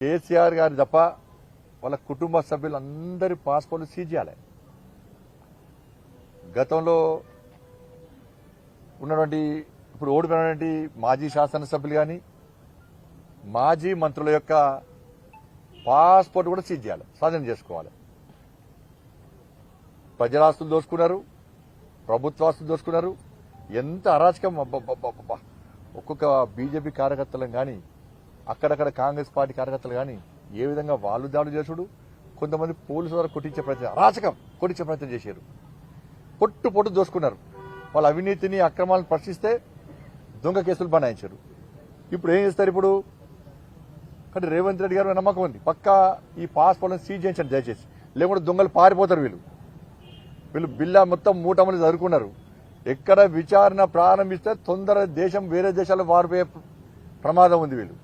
కేసీఆర్ గారి తప్ప వాళ్ళ కుటుంబ సభ్యులందరి పాస్పోర్ట్లు సీజ్ చేయాలి. గతంలో ఉన్నటువంటి ఇప్పుడు ఓడిపోయినటువంటి మాజీ శాసనసభ్యులు కానీ మాజీ మంత్రుల యొక్క పాస్పోర్ట్ కూడా సీజ్ చేయాలి, స్వాధీనం చేసుకోవాలి. ప్రజలాస్తులు దోసుకున్నారు, ప్రభుత్వాస్తులు దోసుకున్నారు. ఎంత అరాచకం! అబ్బబ్బబ్బబ్బా! ఒక్కొక్క బీజేపీ కార్యకర్తలను కానీ అక్కడక్కడ కాంగ్రెస్ పార్టీ కార్యకర్తలు కానీ ఏ విధంగా వాళ్ళు దాడులు చేసుడు, కొంతమంది పోలీసుల ద్వారా కొట్టించే ప్రయత్నం, అరాచకం కొట్టించే ప్రయత్నం చేశారు. పొట్టు దోసుకున్నారు. వాళ్ళ అవినీతిని అక్రమాలను ప్రశ్నిస్తే దొంగ కేసులు బనాయించారు. ఇప్పుడు ఏం చేస్తారు? ఇప్పుడు కానీ రేవంత్ రెడ్డి గారు నమ్మకం ఉంది, పక్కా ఈ పాస్పోర్ట్లను సీజ్ చేయించండి దయచేసి, లేకుంటే దొంగలు పారిపోతారు. వీళ్ళు బిల్లా మొత్తం మూటమని చదువుకున్నారు. ఎక్కడ విచారణ ప్రారంభిస్తే తొందర దేశం వేరే దేశాల్లో మారిపోయే ప్రమాదం ఉంది. వీళ్ళు